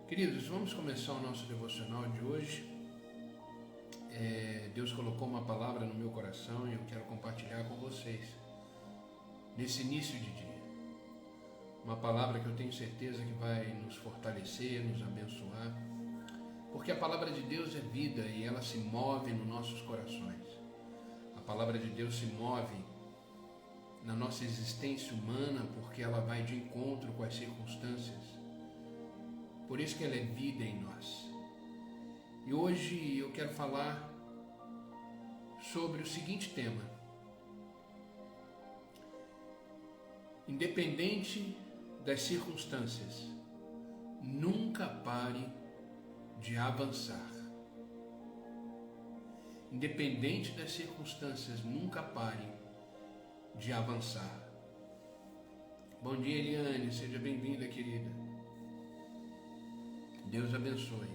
Queridos, vamos começar o nosso devocional de hoje. Deus colocou uma palavra no meu coração e eu quero compartilhar com vocês nesse início de dia. Uma palavra que eu tenho certeza que vai nos fortalecer, nos abençoar, porque a palavra de Deus é vida e ela se move nos nossos corações. A palavra de Deus se move na nossa existência humana porque ela vai de encontro com as circunstâncias. Por isso que ela é vida em nós. E hoje eu quero falar sobre o seguinte tema: independente das circunstâncias, nunca pare de avançar. Independente das circunstâncias, nunca pare de avançar. Bom dia, Eliane, seja bem-vinda, querida. Deus abençoe.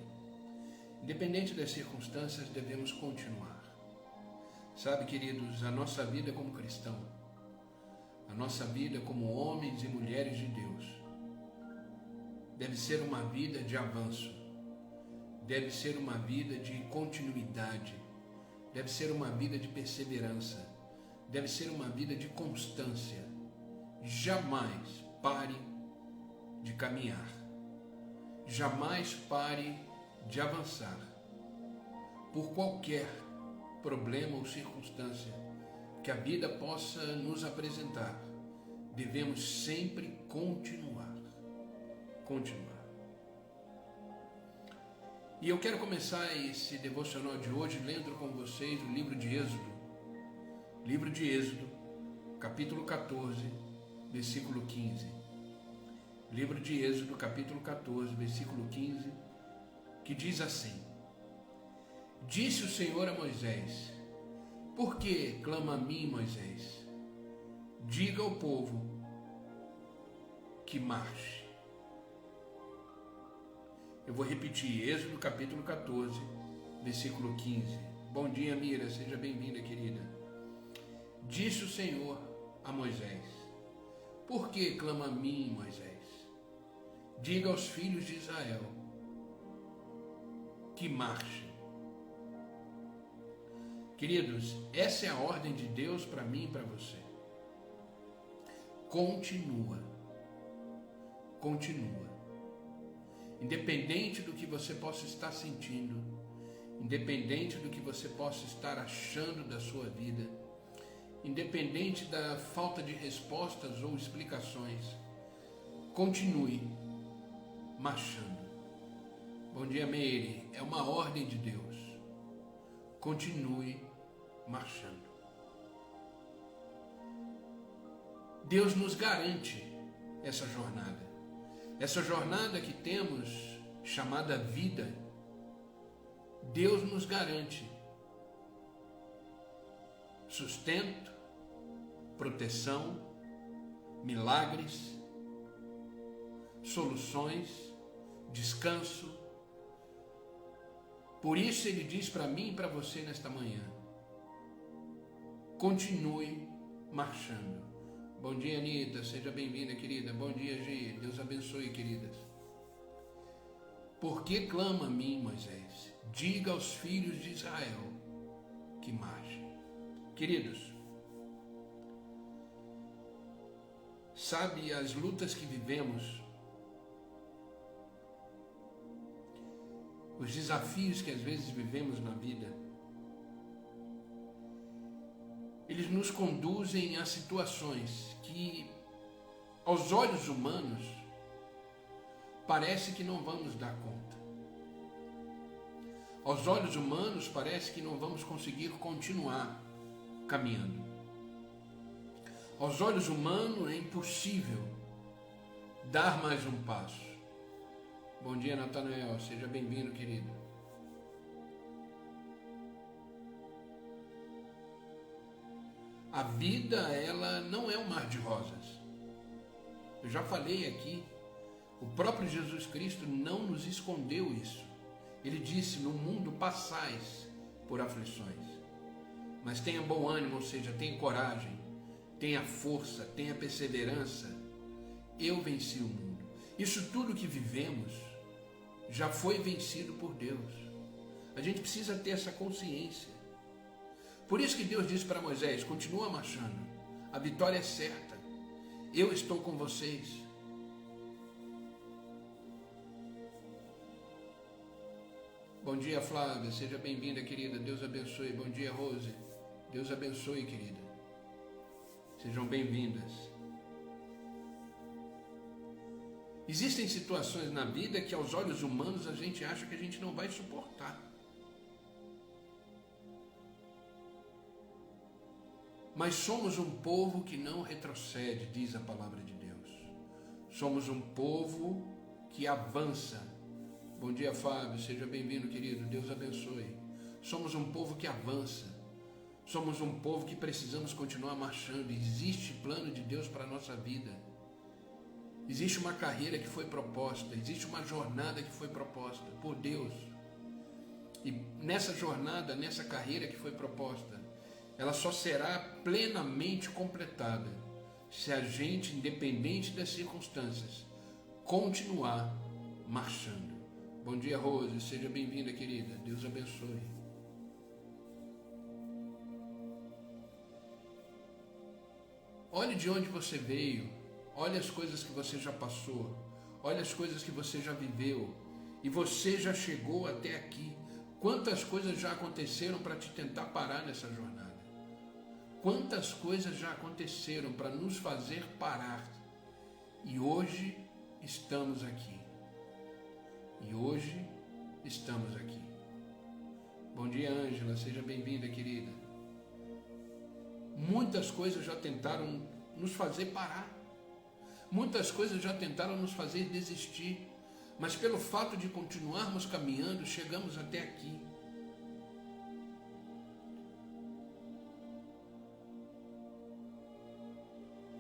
Independente das circunstâncias, devemos continuar. Sabe, queridos, a nossa vida como cristão, a nossa vida como homens e mulheres de Deus, deve ser uma vida de avanço, deve ser uma vida de continuidade, deve ser uma vida de perseverança, deve ser uma vida de constância. Jamais pare de caminhar. Jamais pare de avançar. Por qualquer problema ou circunstância que a vida possa nos apresentar, devemos sempre continuar. E eu quero começar esse devocional de hoje lendo com vocês o livro de Êxodo. Livro de Êxodo, capítulo 14, versículo 15. Livro de Êxodo, capítulo 14, versículo 15, que diz assim: Disse o Senhor a Moisés: Por que clama a mim, Moisés? Diga ao povo que marche. Eu vou repetir, Êxodo, capítulo 14, versículo 15. Bom dia, Mira, seja bem-vinda, querida. Disse o Senhor a Moisés: Por que clama a mim, Moisés? Diga aos filhos de Israel que marchem. Queridos, essa é a ordem de Deus para mim e para você. Continua. Independente do que você possa estar sentindo, independente do que você possa estar achando da sua vida, independente da falta de respostas ou explicações, continue marchando. Bom dia, Meire. É uma ordem de Deus. Continue marchando. Deus nos garante essa jornada. Essa jornada que temos, chamada vida, Deus nos garante sustento, proteção, milagres, soluções, descanso. Por isso ele diz para mim e para você nesta manhã: continue marchando. Bom dia, Anitta, seja bem-vinda, querida. Bom dia, Gi, Deus abençoe, queridas. Por que clama a mim, Moisés? Diga aos filhos de Israel que marchem. Queridos, sabe, as lutas que vivemos, os desafios que às vezes vivemos na vida, eles nos conduzem a situações que, aos olhos humanos, parece que não vamos dar conta. Aos olhos humanos, parece que não vamos conseguir continuar caminhando. Aos olhos humanos, é impossível dar mais um passo. Bom dia, Natanael, seja bem-vindo, querido. A vida, ela não é um mar de rosas. Eu já falei aqui, o próprio Jesus Cristo não nos escondeu isso. Ele disse: no mundo passais por aflições, mas tenha bom ânimo, ou seja, tenha coragem, tenha força, tenha perseverança. Eu venci o mundo. Isso tudo que vivemos já foi vencido por Deus. A gente precisa ter essa consciência. Por isso que Deus disse para Moisés: continua marchando, a vitória é certa, eu estou com vocês. Bom dia, Flávia, seja bem-vinda, querida, Deus abençoe. Bom dia, Rose, Deus abençoe, querida, sejam bem-vindas. Existem situações na vida que aos olhos humanos a gente acha que a gente não vai suportar. Mas somos um povo que não retrocede, diz a palavra de Deus. Somos um povo que avança. Bom dia, Fábio, seja bem-vindo, querido, Deus abençoe. Somos um povo que avança. Somos um povo que precisamos continuar marchando. Existe plano de Deus para a nossa vida. Existe uma carreira que foi proposta, existe uma jornada que foi proposta por Deus. E nessa jornada, nessa carreira que foi proposta, ela só será plenamente completada se a gente, independente das circunstâncias, continuar marchando. Bom dia, Rose, seja bem-vinda, querida, Deus abençoe. Olhe de onde você veio, olhe as coisas que você já passou, olhe as coisas que você já viveu, e você já chegou até aqui. Quantas coisas já aconteceram para te tentar parar nessa jornada? Quantas coisas já aconteceram para nos fazer parar? E hoje estamos aqui. E hoje estamos aqui. Bom dia, Ângela, seja bem-vinda, querida. Muitas coisas já tentaram nos fazer parar. Muitas coisas já tentaram nos fazer desistir. Mas pelo fato de continuarmos caminhando, chegamos até aqui.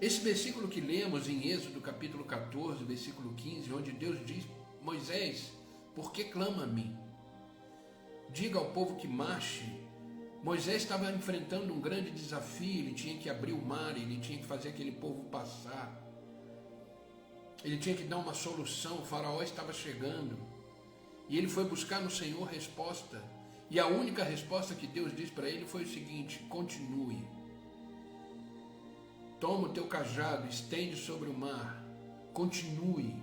Esse versículo que lemos em Êxodo capítulo 14, versículo 15, onde Deus diz: Moisés, por que clama a mim? Diga ao povo que marche. Moisés estava enfrentando um grande desafio, ele tinha que abrir o mar, ele tinha que fazer aquele povo passar. Ele tinha que dar uma solução, o faraó estava chegando. E ele foi buscar no Senhor resposta. E a única resposta que Deus disse para ele foi o seguinte: continue. Toma o teu cajado, estende sobre o mar, continue.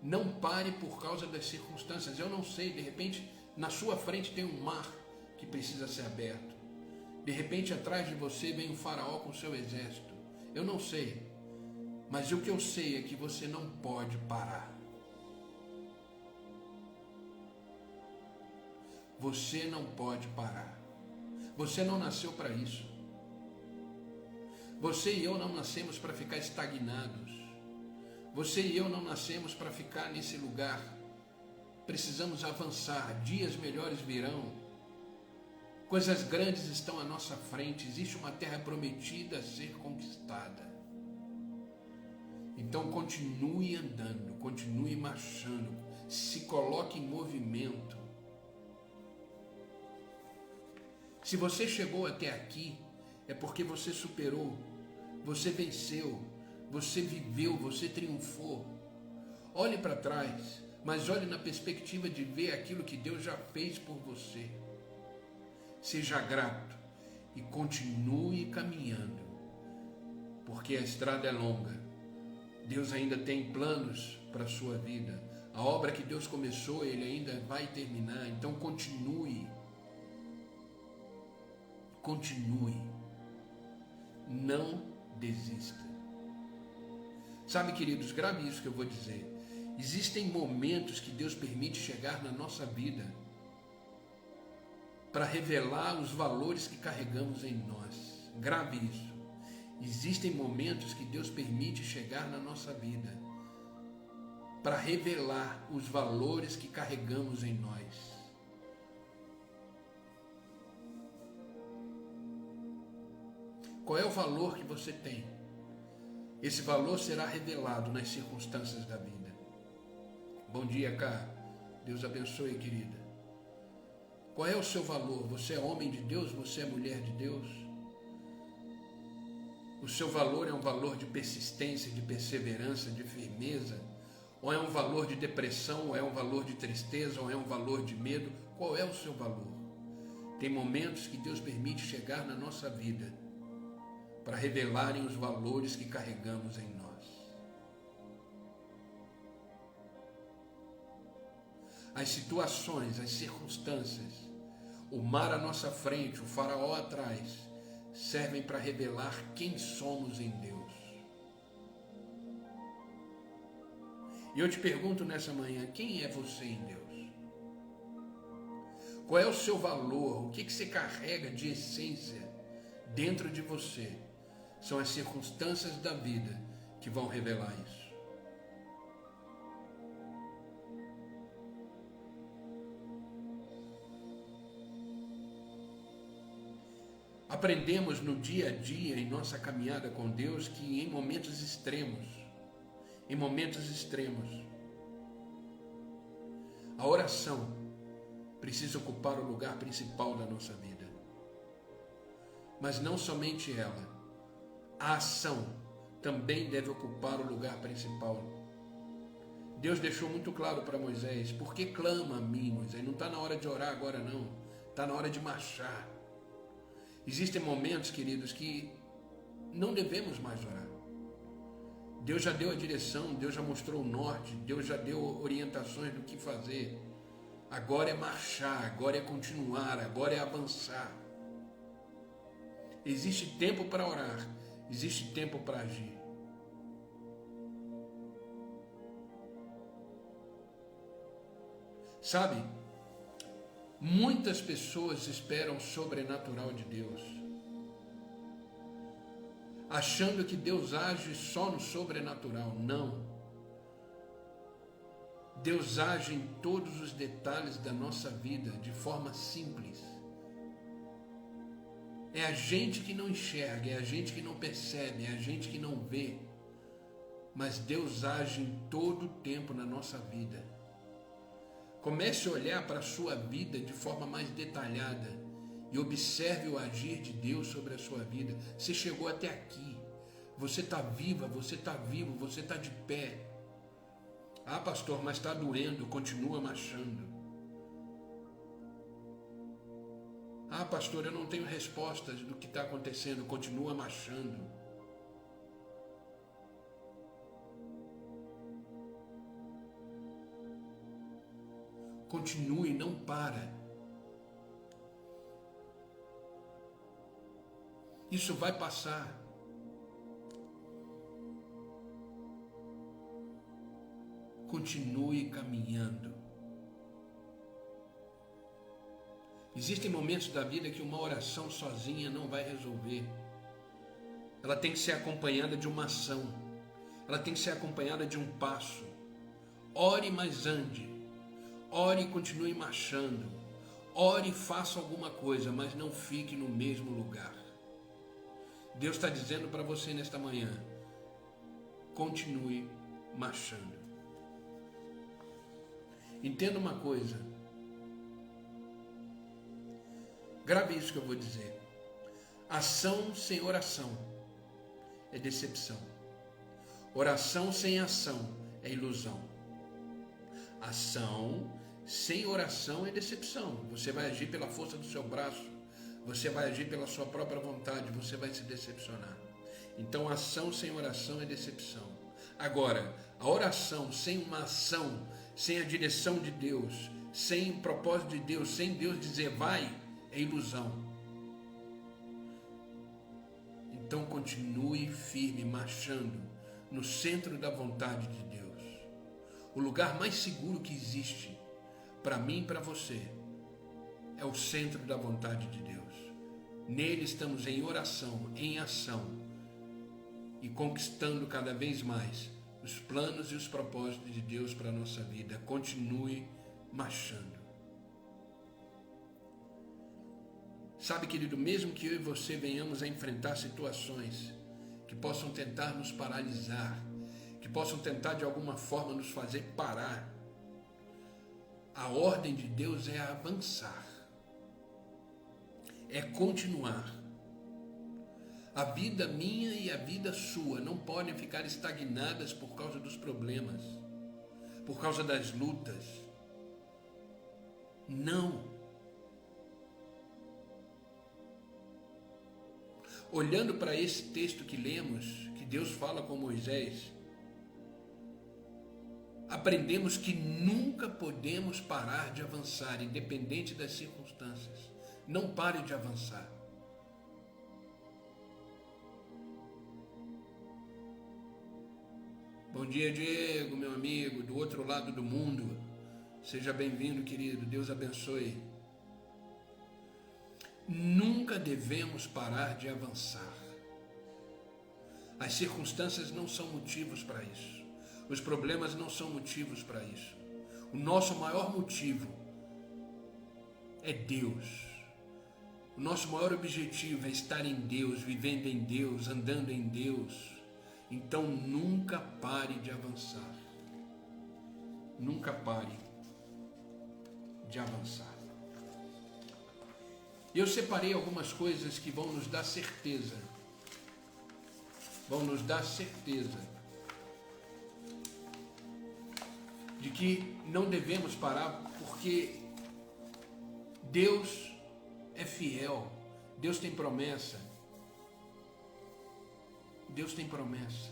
Não pare por causa das circunstâncias. Eu não sei, de repente, na sua frente tem um mar que precisa ser aberto. De repente, atrás de você vem um faraó com seu exército. Eu não sei, mas o que eu sei é que você não pode parar. Você não pode parar. Você não nasceu para isso. Você e eu não nascemos para ficar estagnados. Você e eu não nascemos para ficar nesse lugar. Precisamos avançar. Dias melhores virão. Coisas grandes estão à nossa frente. Existe uma terra prometida a ser conquistada. Então continue andando, continue marchando. Se coloque em movimento. Se você chegou até aqui, é porque você superou, você venceu, você viveu, você triunfou. Olhe para trás, mas olhe na perspectiva de ver aquilo que Deus já fez por você. Seja grato e continue caminhando, porque a estrada é longa. Deus ainda tem planos para a sua vida. A obra que Deus começou, Ele ainda vai terminar. Então continue. Continue. Não desista. Sabe, queridos, grave isso que eu vou dizer. Existem momentos que Deus permite chegar na nossa vida para revelar os valores que carregamos em nós. Grave isso. Existem momentos que Deus permite chegar na nossa vida para revelar os valores que carregamos em nós. Qual é o valor que você tem? Esse valor será revelado nas circunstâncias da vida. Bom dia, Cá. Deus abençoe, querida. Qual é o seu valor? Você é homem de Deus? Você é mulher de Deus? O seu valor é um valor de persistência, de perseverança, de firmeza? Ou é um valor de depressão, ou é um valor de tristeza, ou é um valor de medo? Qual é o seu valor? Tem momentos que Deus permite chegar na nossa vida para revelarem os valores que carregamos em nós. As situações, as circunstâncias, o mar à nossa frente, o faraó atrás, servem para revelar quem somos em Deus. E eu te pergunto nessa manhã, quem é você em Deus? Qual é o seu valor? O que você carrega de essência dentro de você? São as circunstâncias da vida que vão revelar isso. Aprendemos no dia a dia, em nossa caminhada com Deus, que em momentos extremos, a oração precisa ocupar o lugar principal da nossa vida. Mas não somente ela, a ação também deve ocupar o lugar principal. Deus deixou muito claro para Moisés: por que clama a mim, Moisés? Não está na hora de orar agora não, está na hora de marchar. Existem momentos, queridos, que não devemos mais orar. Deus já deu a direção, Deus já mostrou o norte, Deus já deu orientações do que fazer. Agora é marchar, agora é continuar, agora é avançar. Existe tempo para orar, existe tempo para agir. Sabe, muitas pessoas esperam o sobrenatural de Deus, achando que Deus age só no sobrenatural. Não. Deus age em todos os detalhes da nossa vida, de forma simples. É a gente que não enxerga, é a gente que não percebe, é a gente que não vê. Mas Deus age em todo o tempo na nossa vida. Comece a olhar para a sua vida de forma mais detalhada e observe o agir de Deus sobre a sua vida. Você chegou até aqui, você está viva, você está vivo, você está de pé. Ah, pastor, mas está doendo, continua marchando. Ah, pastor, eu não tenho respostas do que está acontecendo, continua marchando. Continue, não para. Isso vai passar. Continue caminhando. Existem momentos da vida que uma oração sozinha não vai resolver. Ela tem que ser acompanhada de uma ação. Ela tem que ser acompanhada de um passo. Ore, mas ande. Ore e continue marchando. Ore e faça alguma coisa, mas não fique no mesmo lugar. Deus está dizendo para você nesta manhã: continue marchando. Entenda uma coisa. Grave isso que eu vou dizer. Ação sem oração é decepção. Oração sem ação é ilusão. Ação sem oração é decepção. Você vai agir pela força do seu braço. Você vai agir pela sua própria vontade. Você vai se decepcionar. Então, ação sem oração é decepção. Agora, a oração sem uma ação, sem a direção de Deus, sem o propósito de Deus, sem Deus dizer vai, é ilusão. Então continue firme, marchando no centro da vontade de Deus. O lugar mais seguro que existe para mim e para você é o centro da vontade de Deus. Nele estamos em oração, em ação e conquistando cada vez mais os planos e os propósitos de Deus para a nossa vida. Continue marchando. Sabe, querido, mesmo que eu e você venhamos a enfrentar situações que possam tentar nos paralisar, que possam tentar de alguma forma nos fazer parar, a ordem de Deus é avançar, é continuar. A vida minha e a vida sua não podem ficar estagnadas por causa dos problemas. por causa das lutas. Não. Olhando para esse texto que lemos, que Deus fala com Moisés, aprendemos que nunca podemos parar de avançar, independente das circunstâncias. Não pare de avançar. Bom dia, Diego, meu amigo, do outro lado do mundo. Seja bem-vindo, querido. Deus abençoe. Nunca devemos parar de avançar. As circunstâncias não são motivos para isso. Os problemas não são motivos para isso. O nosso maior motivo é Deus. O nosso maior objetivo é estar em Deus, vivendo em Deus, andando em Deus. Então nunca pare de avançar. Nunca pare de avançar. Eu separei algumas coisas que vão nos dar certeza. Vão nos dar certeza de que não devemos parar, porque Deus é fiel. Deus tem promessa. Deus tem promessa.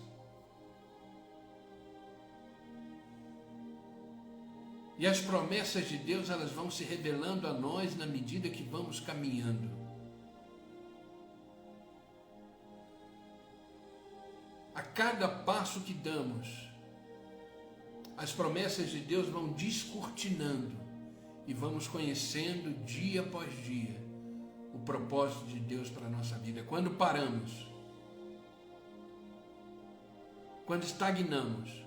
E as promessas de Deus, elas vão se revelando a nós na medida que vamos caminhando. A cada passo que damos, as promessas de Deus vão descortinando e vamos conhecendo dia após dia o propósito de Deus para a nossa vida. Quando paramos, quando estagnamos,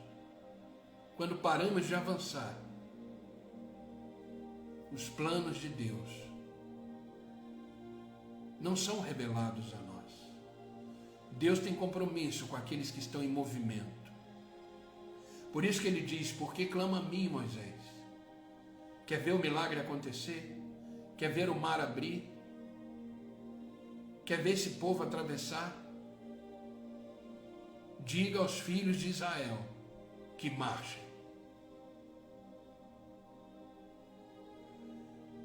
quando paramos de avançar, os planos de Deus não são revelados a nós. Deus tem compromisso com aqueles que estão em movimento. Por isso que ele diz: por que clama a mim, Moisés? Quer ver o milagre acontecer? Quer ver o mar abrir? Quer ver esse povo atravessar? Diga aos filhos de Israel que marchem.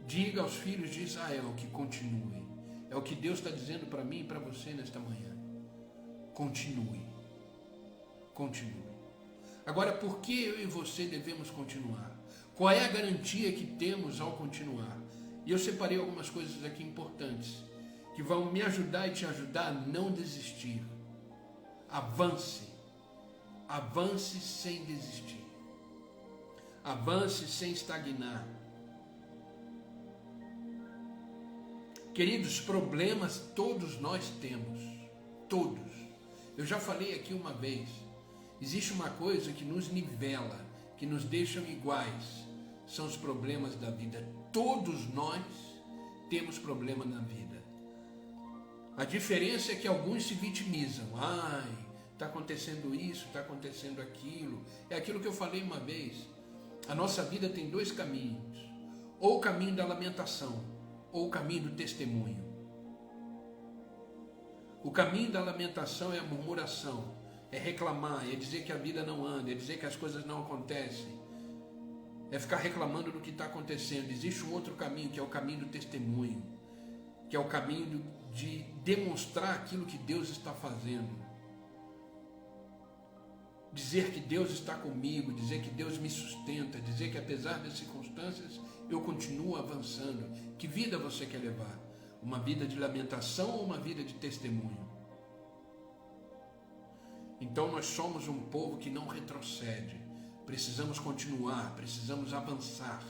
Diga aos filhos de Israel que continuem. É o que Deus está dizendo para mim e para você nesta manhã. Continue. Continue. Agora, por que eu e você devemos continuar? Qual é a garantia que temos ao continuar? E eu separei algumas coisas aqui importantes que vão me ajudar e te ajudar a não desistir. Avance. Avance sem desistir. Avance sem estagnar. Queridos, problemas todos nós temos. Todos. Eu já falei aqui uma vez. Existe uma coisa que nos nivela, que nos deixa iguais. São os problemas da vida. Todos nós temos problema na vida. A diferença é que alguns se vitimizam. Ai, está acontecendo isso, está acontecendo aquilo. É aquilo que eu falei uma vez. A nossa vida tem dois caminhos. Ou o caminho da lamentação, ou o caminho do testemunho. O caminho da lamentação é a murmuração, é reclamar, é dizer que a vida não anda, é dizer que as coisas não acontecem, é ficar reclamando do que está acontecendo. Existe um outro caminho, que é o caminho do testemunho, que é o caminho de demonstrar aquilo que Deus está fazendo. Dizer que Deus está comigo, dizer que Deus me sustenta, dizer que apesar das circunstâncias eu continuo avançando. Que vida você quer levar? Uma vida de lamentação ou uma vida de testemunho? Então nós somos um povo que não retrocede. Precisamos continuar, precisamos avançar.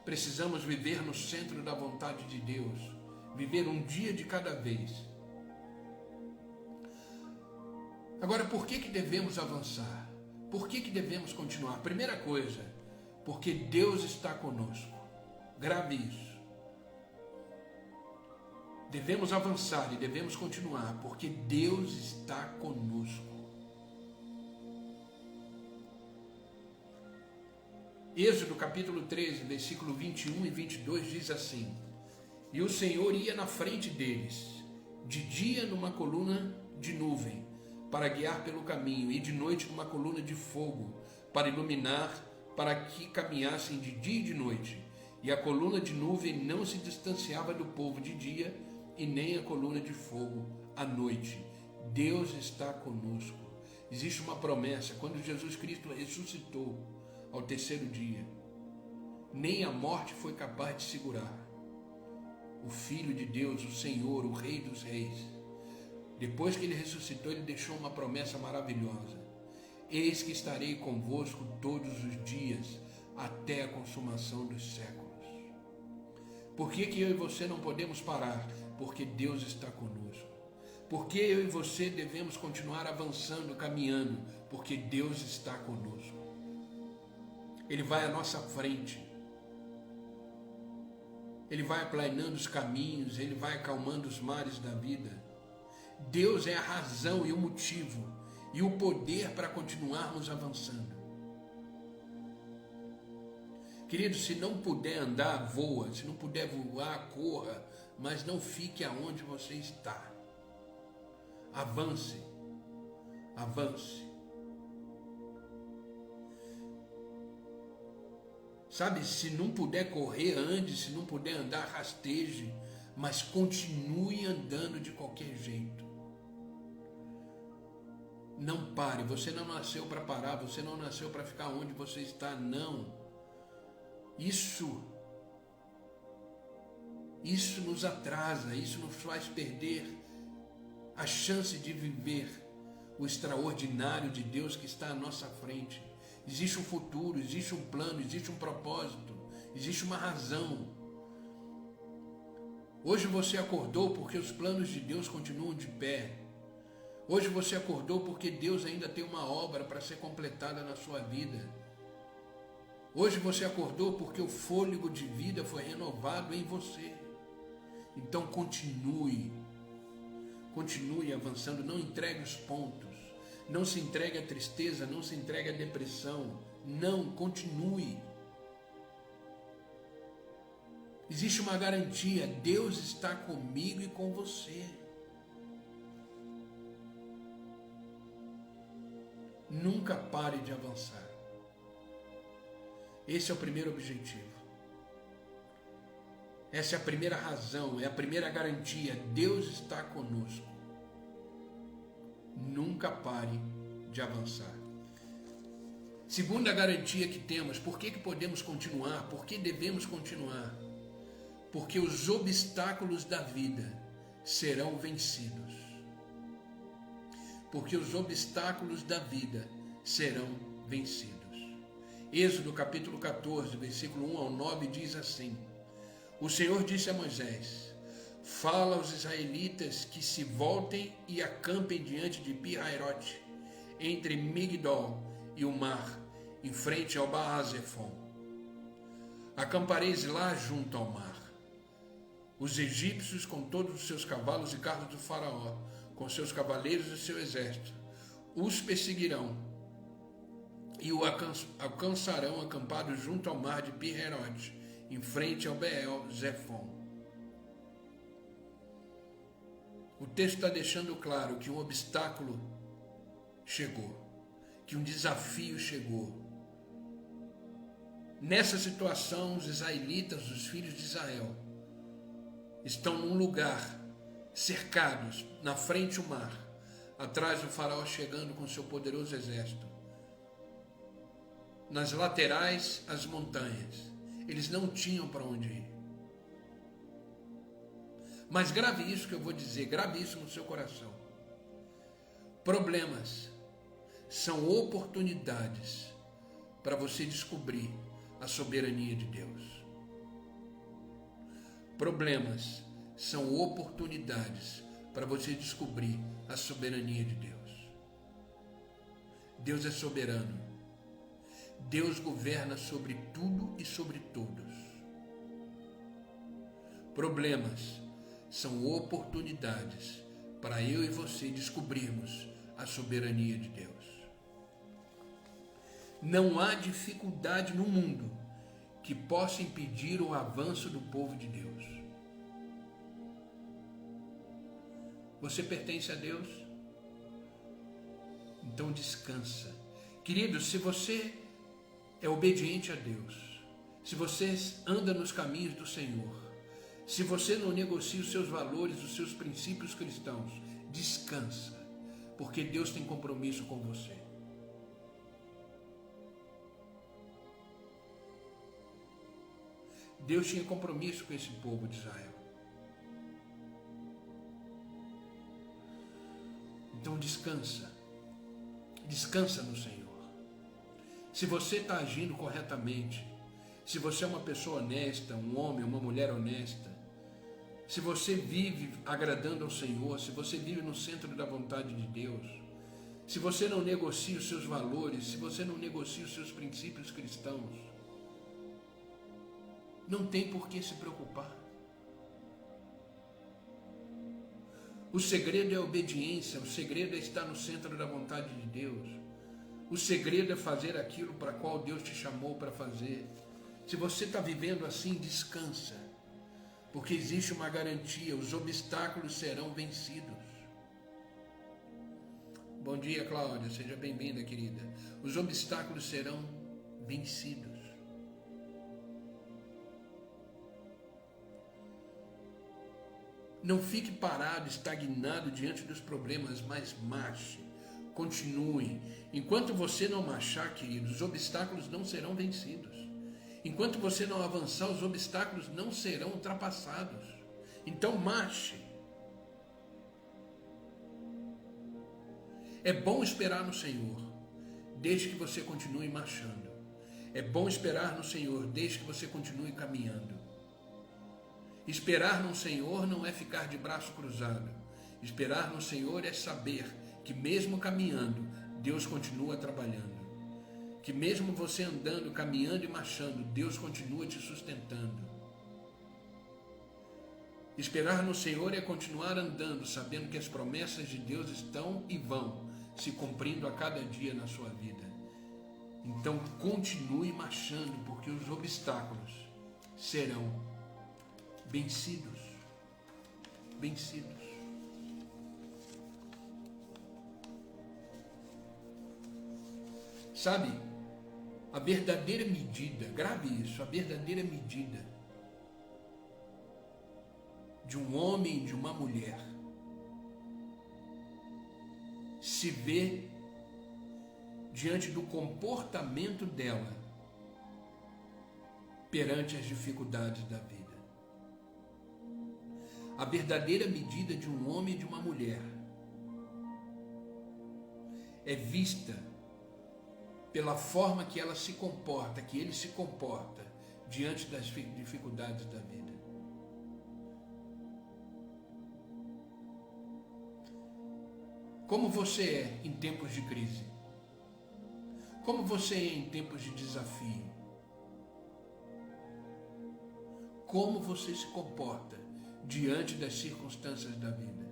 Precisamos viver no centro da vontade de Deus. Viver um dia de cada vez. Agora, por que devemos avançar? Por que devemos continuar? Primeira coisa, porque Deus está conosco. Grave isso. Devemos avançar e devemos continuar, porque Deus está conosco. Êxodo capítulo 13, versículo 21 e 22 diz assim: E o Senhor ia na frente deles, de dia numa coluna de nuvem, para guiar pelo caminho, e de noite uma coluna de fogo para iluminar, para que caminhassem de dia e de noite. E a coluna de nuvem não se distanciava do povo de dia, e nem a coluna de fogo à noite. Deus está conosco. Existe uma promessa, quando Jesus Cristo ressuscitou ao terceiro dia, nem a morte foi capaz de segurar. O Filho de Deus, o Senhor, o Rei dos Reis, depois que ele ressuscitou, ele deixou uma promessa maravilhosa: eis que estarei convosco todos os dias, até a consumação dos séculos. Por que eu e você não podemos parar? Porque Deus está conosco. Porque eu e você devemos continuar avançando, caminhando? Porque Deus está conosco. Ele vai à nossa frente. Ele vai aplanando os caminhos, Ele vai acalmando os mares da vida. Deus é a razão e o motivo e o poder para continuarmos avançando. Querido, se não puder andar, voa. Se não puder voar, corra. Mas não fique aonde você está. Avance. Avance. Sabe, se não puder correr, ande. Se não puder andar, rasteje. Mas continue andando de qualquer jeito. Não pare. Você não nasceu para parar. Você não nasceu para ficar onde você está. Não. Isso nos atrasa, isso nos faz perder a chance de viver o extraordinário de Deus que está à nossa frente. Existe um futuro, existe um plano, existe um propósito, existe uma razão. Hoje você acordou porque os planos de Deus continuam de pé. Hoje você acordou porque Deus ainda tem uma obra para ser completada na sua vida. Hoje você acordou porque o fôlego de vida foi renovado em você. Então continue avançando, não entregue os pontos, não se entregue à tristeza, não se entregue à depressão, não, continue. Existe uma garantia, Deus está comigo e com você. Nunca pare de avançar. Esse é o primeiro objetivo. Essa é a primeira razão, é a primeira garantia. Deus está conosco. Nunca pare de avançar. Segunda garantia que temos, por que podemos continuar? Por que devemos continuar? Porque os obstáculos da vida serão vencidos. Porque os obstáculos da vida serão vencidos. Êxodo capítulo 14, versículo 1 ao 9 diz assim: o Senhor disse a Moisés: fala aos israelitas que se voltem e acampem diante de Pi-Hairote, entre Migdol e o mar, em frente ao Baal-Zephon. Acampareis lá junto ao mar. Os egípcios com todos os seus cavalos e carros do faraó, com seus cavaleiros e seu exército, os perseguirão e o alcançarão acampado junto ao mar de Pi-Hairote, em frente ao Baal-Zephon. O texto está deixando claro que um obstáculo chegou, que um desafio chegou. Nessa situação, os israelitas, os filhos de Israel, estão num lugar, cercados, na frente o mar, atrás o faraó chegando com seu poderoso exército. Nas laterais, as montanhas. Eles não tinham para onde ir. Mas grave isso que eu vou dizer, grave isso no seu coração. Problemas são oportunidades para você descobrir a soberania de Deus. Problemas são oportunidades para você descobrir a soberania de Deus. Deus é soberano. Deus governa sobre tudo e sobre todos. Problemas são oportunidades para eu e você descobrirmos a soberania de Deus. Não há dificuldade no mundo que possa impedir o avanço do povo de Deus. Você pertence a Deus? Então descansa. Querido, se você é obediente a Deus, se você anda nos caminhos do Senhor, se você não negocia os seus valores, os seus princípios cristãos, descansa, porque Deus tem compromisso com você. Deus tinha compromisso com esse povo de Israel. Então descansa. Descansa no Senhor. Se você está agindo corretamente, se você é uma pessoa honesta, um homem, uma mulher honesta, se você vive agradando ao Senhor, se você vive no centro da vontade de Deus, se você não negocia os seus valores, se você não negocia os seus princípios cristãos, não tem por que se preocupar. O segredo é a obediência, o segredo é estar no centro da vontade de Deus. O segredo é fazer aquilo para qual Deus te chamou para fazer. Se você está vivendo assim, descansa, porque existe uma garantia, os obstáculos serão vencidos. Bom dia, Cláudia, seja bem-vinda, querida. Os obstáculos serão vencidos. Não fique parado, estagnado diante dos problemas, mas marche, continue. Enquanto você não marchar, queridos, os obstáculos não serão vencidos. Enquanto você não avançar, os obstáculos não serão ultrapassados. Então marche. É bom esperar no Senhor, desde que você continue marchando. É bom esperar no Senhor, desde que você continue caminhando. Esperar no Senhor não é ficar de braço cruzado. Esperar no Senhor é saber que mesmo caminhando, Deus continua trabalhando. Que mesmo você andando, caminhando e marchando, Deus continua te sustentando. Esperar no Senhor é continuar andando, sabendo que as promessas de Deus estão e vão se cumprindo a cada dia na sua vida. Então continue marchando, porque os obstáculos serão vencidos. Vencidos. Sabe, a verdadeira medida, grave isso, a verdadeira medida de um homem e de uma mulher se vê diante do comportamento dela perante as dificuldades da vida. A verdadeira medida de um homem e de uma mulher é vista pela forma que ela se comporta, que ele se comporta diante das dificuldades da vida. Como você é em tempos de crise? Como você é em tempos de desafio? Como você se comporta diante das circunstâncias da vida?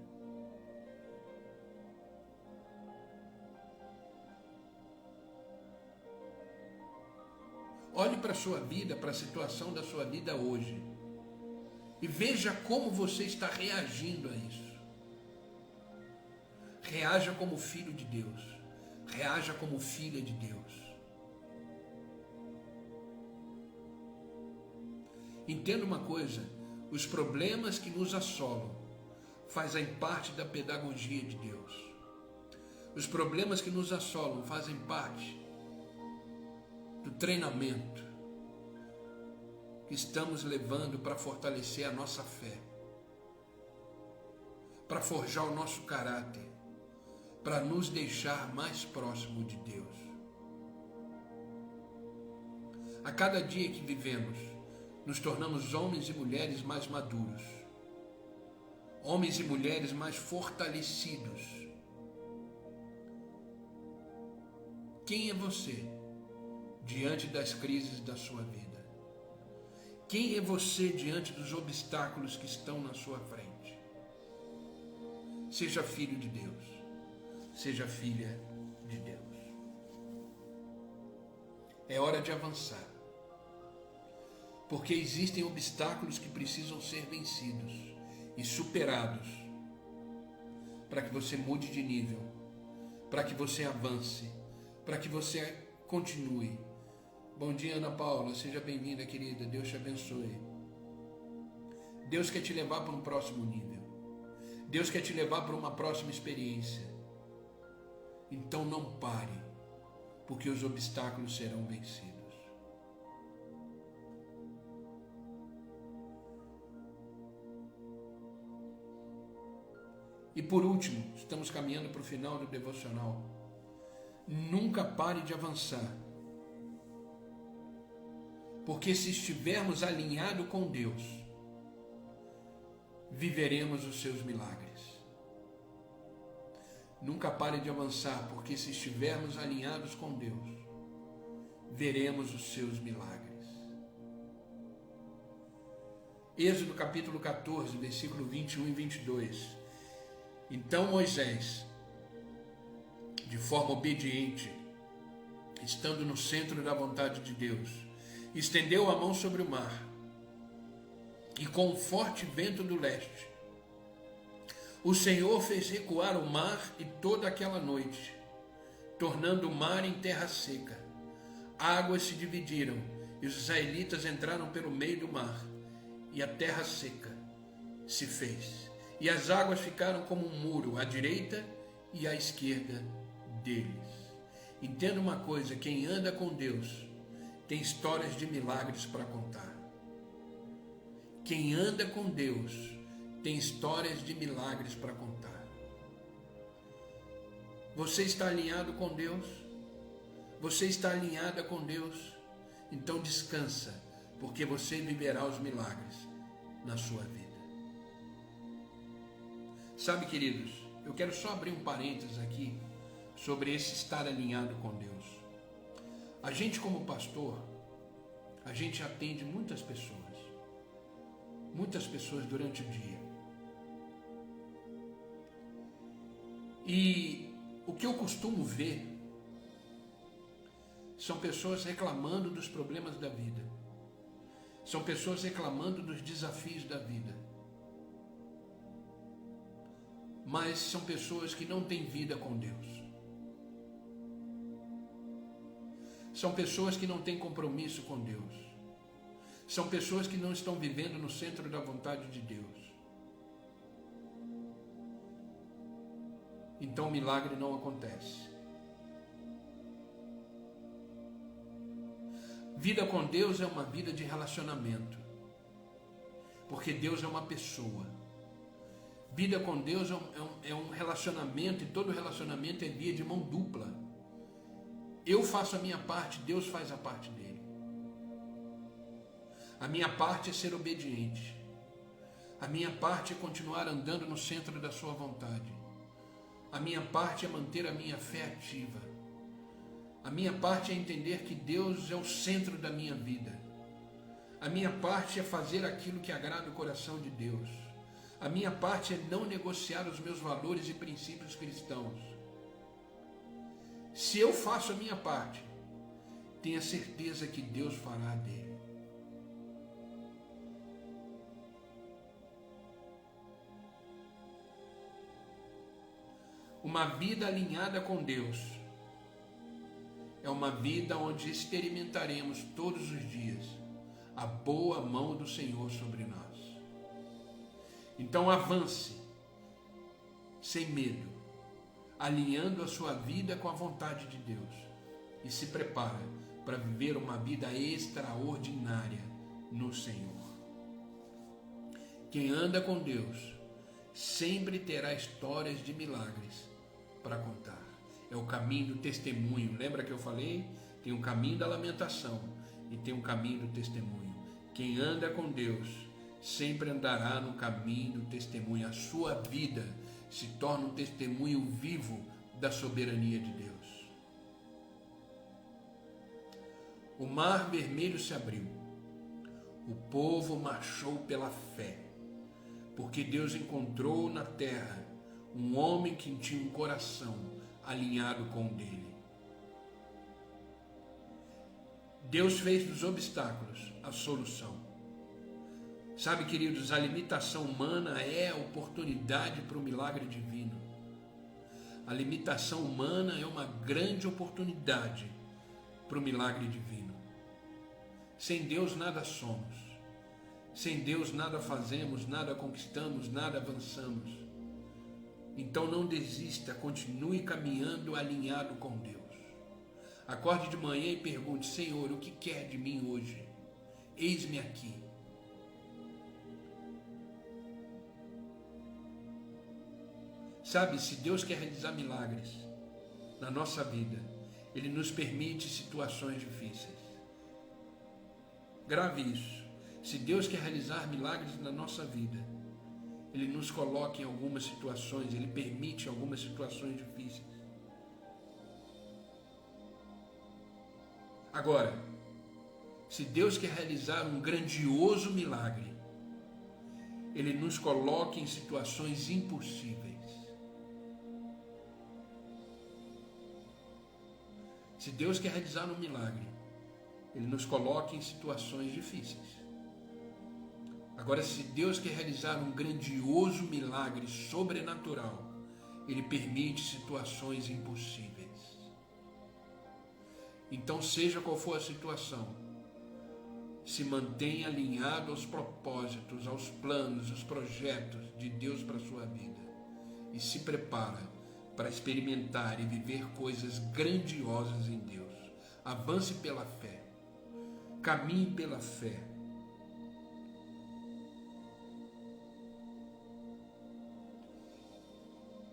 Olhe para a sua vida, para a situação da sua vida hoje e veja como você está reagindo a isso. Reaja como filho de Deus. Reaja como filha de Deus. Entenda uma coisa, os problemas que nos assolam fazem parte da pedagogia de Deus. Os problemas que nos assolam fazem parte do treinamento que estamos levando para fortalecer a nossa fé, para forjar o nosso caráter, para nos deixar mais próximo de Deus. A cada dia que vivemos, nos tornamos homens e mulheres mais maduros, homens e mulheres mais fortalecidos. Quem é você diante das crises da sua vida? Quem é você diante dos obstáculos que estão na sua frente? Seja filho de Deus, seja filha de Deus. É hora de avançar, porque existem obstáculos que precisam ser vencidos e superados para que você mude de nível, para que você avance, para que você continue. Bom dia, Ana Paula, seja bem-vinda, querida, Deus te abençoe. Deus quer te levar para um próximo nível. Deus quer te levar para uma próxima experiência. Então não pare, porque os obstáculos serão vencidos. E por último, estamos caminhando para o final do devocional. Nunca pare de avançar. Porque se estivermos alinhados com Deus, viveremos os seus milagres. Nunca pare de avançar, porque se estivermos alinhados com Deus, veremos os seus milagres. Êxodo capítulo 14, versículo 21 e 22. Então Moisés, de forma obediente, estando no centro da vontade de Deus, estendeu a mão sobre o mar, e com um forte vento do leste, o Senhor fez recuar o mar e toda aquela noite, tornando o mar em terra seca. Águas se dividiram, e os israelitas entraram pelo meio do mar, e a terra seca se fez. E as águas ficaram como um muro à direita e à esquerda deles. Entenda uma coisa, quem anda com Deus tem histórias de milagres para contar. Quem anda com Deus tem histórias de milagres para contar. Você está alinhado com Deus? Você está alinhada com Deus? Então descansa, porque você viverá os milagres na sua vida. Sabe, queridos, eu quero só abrir um parênteses aqui sobre esse estar alinhado com Deus. A gente, como pastor, a gente atende muitas pessoas durante o dia. E o que eu costumo ver são pessoas reclamando dos problemas da vida, são pessoas reclamando dos desafios da vida, mas são pessoas que não têm vida com Deus. São pessoas que não têm compromisso com Deus. São pessoas que não estão vivendo no centro da vontade de Deus. Então o milagre não acontece. Vida com Deus é uma vida de relacionamento, porque Deus é uma pessoa. Vida com Deus é um relacionamento, e todo relacionamento é via de mão dupla. Eu faço a minha parte, Deus faz a parte dele. A minha parte é ser obediente. A minha parte é continuar andando no centro da sua vontade. A minha parte é manter a minha fé ativa. A minha parte é entender que Deus é o centro da minha vida. A minha parte é fazer aquilo que agrada o coração de Deus. A minha parte é não negociar os meus valores e princípios cristãos. Se eu faço a minha parte, tenha certeza que Deus fará dele. Uma vida alinhada com Deus é uma vida onde experimentaremos todos os dias a boa mão do Senhor sobre nós. Então avance, sem medo, alinhando a sua vida com a vontade de Deus, e se prepara para viver uma vida extraordinária no Senhor. Quem anda com Deus sempre terá histórias de milagres para contar. É o caminho do testemunho. Lembra que eu falei? Tem um caminho da lamentação e tem um caminho do testemunho. Quem anda com Deus sempre andará no caminho do testemunho. A sua vida se torna um testemunho vivo da soberania de Deus. O mar vermelho se abriu. O povo marchou pela fé, porque Deus encontrou na terra um homem que tinha um coração alinhado com o dele. Deus fez dos obstáculos a solução. Sabe, queridos, a limitação humana é a oportunidade para o milagre divino. A limitação humana é uma grande oportunidade para o milagre divino. Sem Deus nada somos. Sem Deus nada fazemos, nada conquistamos, nada avançamos. Então não desista, continue caminhando alinhado com Deus. Acorde de manhã e pergunte: Senhor, o que quer de mim hoje? Eis-me aqui. Sabe, se Deus quer realizar milagres na nossa vida, Ele nos permite situações difíceis. Grave isso. Se Deus quer realizar milagres na nossa vida, Ele nos coloca em algumas situações, Ele permite algumas situações difíceis. Agora, se Deus quer realizar um grandioso milagre, Ele nos coloca em situações impossíveis. Se Deus quer realizar um milagre, Ele nos coloca em situações difíceis. Agora, se Deus quer realizar um grandioso milagre sobrenatural, Ele permite situações impossíveis. Então, seja qual for a situação, se mantenha alinhado aos propósitos, aos planos, aos projetos de Deus para a sua vida. E se prepara para experimentar e viver coisas grandiosas em Deus. Avance pela fé. Caminhe pela fé.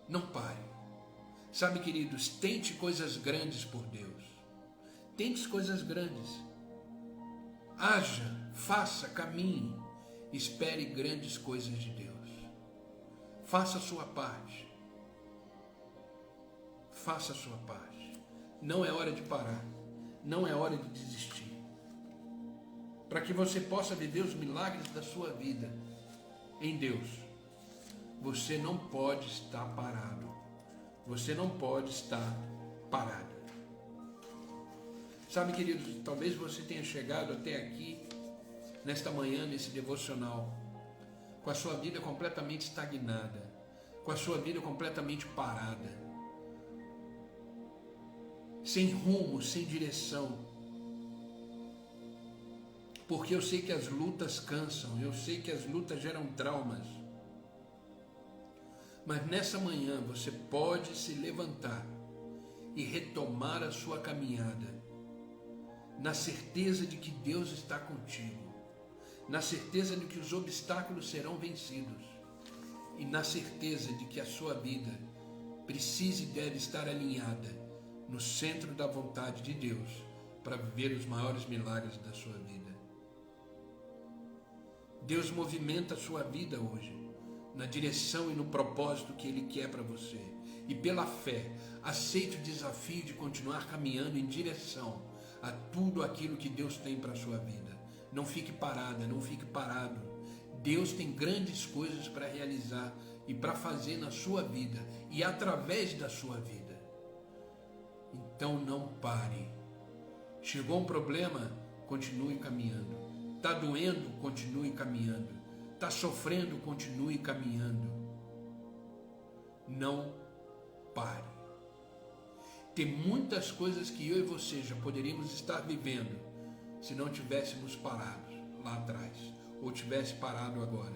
Não pare. Sabe, queridos, tente coisas grandes por Deus. Tente coisas grandes. Haja, faça, caminhe. Espere grandes coisas de Deus. Faça a sua parte. Faça a sua parte. Não é hora de parar. Não é hora de desistir. Para que você possa viver os milagres da sua vida em Deus, você não pode estar parado. Você não pode estar parado. Sabe, queridos, talvez você tenha chegado até aqui, nesta manhã, nesse devocional, com a sua vida completamente estagnada, com a sua vida completamente parada, sem rumo, sem direção. Porque eu sei que as lutas cansam, eu sei que as lutas geram traumas. Mas nessa manhã você pode se levantar e retomar a sua caminhada, na certeza de que Deus está contigo, na certeza de que os obstáculos serão vencidos e na certeza de que a sua vida precisa e deve estar alinhada no centro da vontade de Deus para viver os maiores milagres da sua vida. Deus movimenta a sua vida hoje na direção e no propósito que Ele quer para você. E pela fé, aceite o desafio de continuar caminhando em direção a tudo aquilo que Deus tem para a sua vida. Não fique parada, não fique parado. Deus tem grandes coisas para realizar e para fazer na sua vida e através da sua vida. Então não pare. Chegou um problema? Continue caminhando. Está doendo? Continue caminhando. Está sofrendo? Continue caminhando. Não pare. Tem muitas coisas que eu e você já poderíamos estar vivendo se não tivéssemos parado lá atrás, ou tivesse parado agora.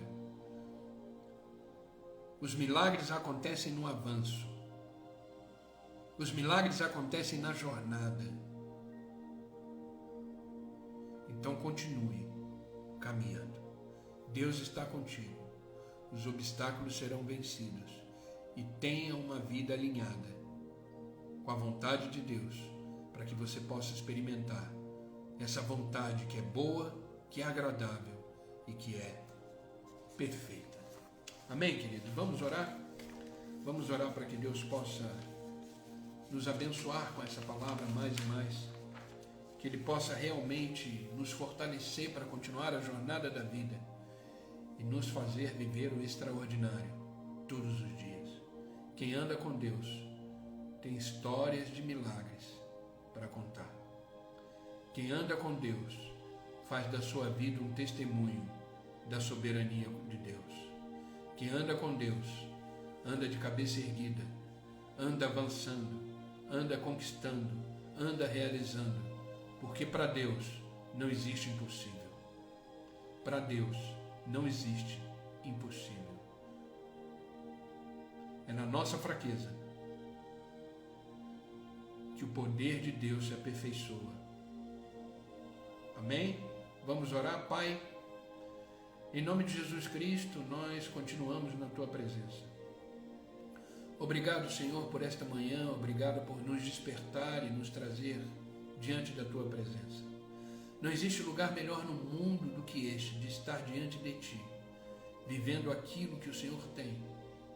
Os milagres acontecem no avanço. Os milagres acontecem na jornada. Então continue caminhando. Deus está contigo. Os obstáculos serão vencidos. E tenha uma vida alinhada com a vontade de Deus, para que você possa experimentar essa vontade que é boa, que é agradável e que é perfeita. Amém, queridos? Vamos orar? Vamos orar para que Deus possa nos abençoar com essa palavra mais e mais, que Ele possa realmente nos fortalecer para continuar a jornada da vida e nos fazer viver o extraordinário todos os dias. Quem anda com Deus tem histórias de milagres para contar. Quem anda com Deus faz da sua vida um testemunho da soberania de Deus. Quem anda com Deus anda de cabeça erguida, anda avançando, anda conquistando, anda realizando, porque para Deus não existe impossível. Para Deus não existe impossível. É na nossa fraqueza que o poder de Deus se aperfeiçoa. Amém? Vamos orar, Pai? Em nome de Jesus Cristo, nós continuamos na Tua presença. Obrigado, Senhor, por esta manhã, obrigado por nos despertar e nos trazer diante da Tua presença. Não existe lugar melhor no mundo do que este, de estar diante de Ti, vivendo aquilo que o Senhor tem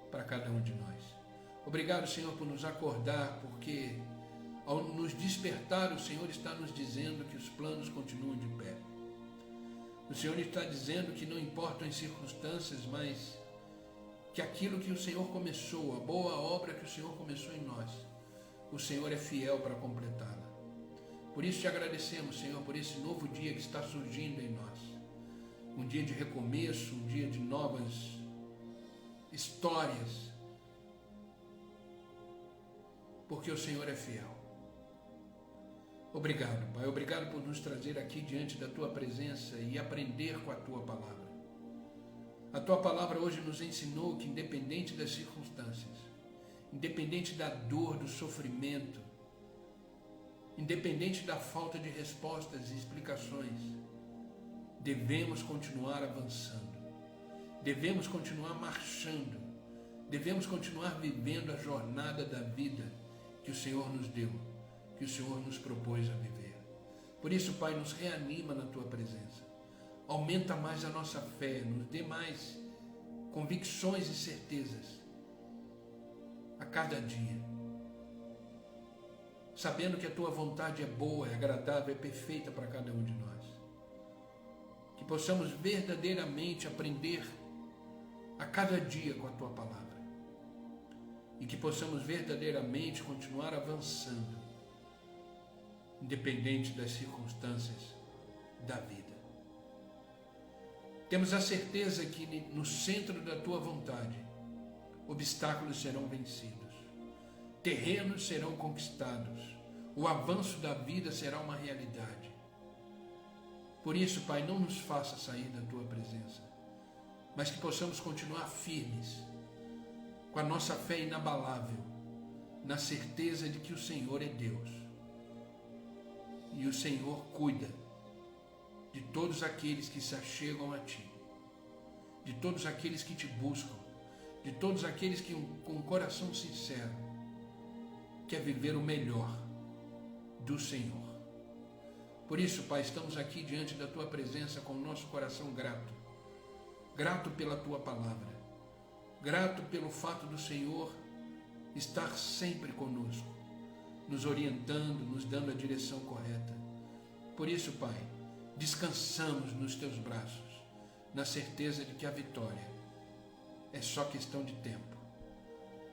para cada um de nós. Obrigado, Senhor, por nos acordar, porque ao nos despertar, o Senhor está nos dizendo que os planos continuam de pé. O Senhor está dizendo que não importam as circunstâncias, mas que aquilo que o Senhor começou, a boa obra que o Senhor começou em nós, o Senhor é fiel para completá-la. Por isso te agradecemos, Senhor, por esse novo dia que está surgindo em nós. Um dia de recomeço, um dia de novas histórias, porque o Senhor é fiel. Obrigado, Pai, obrigado por nos trazer aqui diante da Tua presença e aprender com a Tua palavra. A Tua palavra hoje nos ensinou que, independente das circunstâncias, independente da dor, do sofrimento, independente da falta de respostas e explicações, devemos continuar avançando, devemos continuar marchando, devemos continuar vivendo a jornada da vida que o Senhor nos deu, que o Senhor nos propôs a viver. Por isso, Pai, nos reanima na Tua presença. Aumenta mais a nossa fé, nos dê mais convicções e certezas a cada dia, sabendo que a Tua vontade é boa, é agradável, é perfeita para cada um de nós. Que possamos verdadeiramente aprender a cada dia com a Tua palavra e que possamos verdadeiramente continuar avançando, independente das circunstâncias da vida. Temos a certeza que no centro da Tua vontade, obstáculos serão vencidos, terrenos serão conquistados, o avanço da vida será uma realidade. Por isso, Pai, não nos faça sair da Tua presença, mas que possamos continuar firmes, com a nossa fé inabalável, na certeza de que o Senhor é Deus. E o Senhor cuida de todos aqueles que se achegam a Ti, de todos aqueles que Te buscam, de todos aqueles que com um coração sincero quer viver o melhor do Senhor. Por isso, Pai, estamos aqui diante da Tua presença com o nosso coração grato, grato pela Tua palavra, grato pelo fato do Senhor estar sempre conosco, nos orientando, nos dando a direção correta. Por isso, Pai, descansamos nos Teus braços, na certeza de que a vitória é só questão de tempo.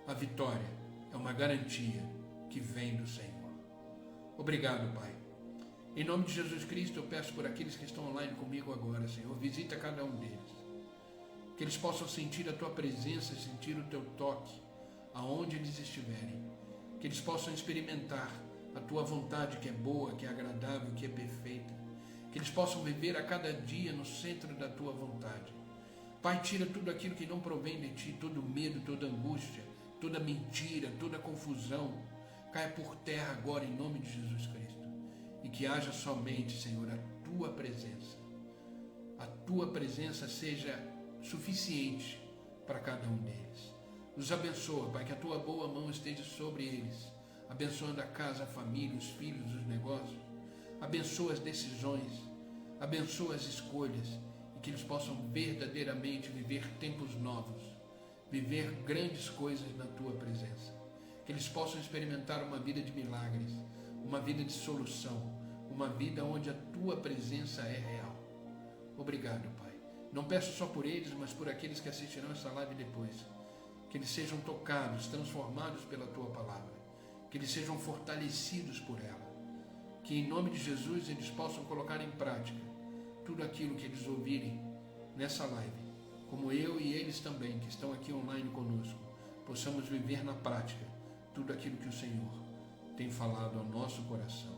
A vitória é uma garantia que vem do Senhor. Obrigado, Pai. Em nome de Jesus Cristo, eu peço por aqueles que estão online comigo agora, Senhor, visita cada um deles. Que eles possam sentir a Tua presença, sentir o Teu toque, aonde eles estiverem. Que eles possam experimentar a Tua vontade, que é boa, que é agradável, que é perfeita. Que eles possam viver a cada dia no centro da Tua vontade. Pai, tira tudo aquilo que não provém de Ti, todo medo, toda angústia, toda mentira, toda confusão. Caia por terra agora em nome de Jesus Cristo. E que haja somente, Senhor, a Tua presença. A Tua presença seja suficiente para cada um deles. Nos abençoa, Pai, que a Tua boa mão esteja sobre eles, abençoando a casa, a família, os filhos, os negócios. Abençoa as decisões, abençoa as escolhas, e que eles possam verdadeiramente viver tempos novos, viver grandes coisas na Tua presença. Que eles possam experimentar uma vida de milagres, uma vida de solução, uma vida onde a Tua presença é real. Obrigado, Pai. Não peço só por eles, mas por aqueles que assistirão essa live depois. Que eles sejam tocados, transformados pela Tua palavra. Que eles sejam fortalecidos por ela. Que em nome de Jesus eles possam colocar em prática tudo aquilo que eles ouvirem nessa live. Como eu e eles também, que estão aqui online conosco, possamos viver na prática tudo aquilo que o Senhor tem falado ao nosso coração.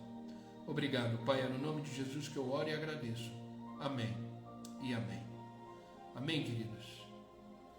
Obrigado, Pai, é no nome de Jesus que eu oro e agradeço. Amém e amém. Amém, queridos.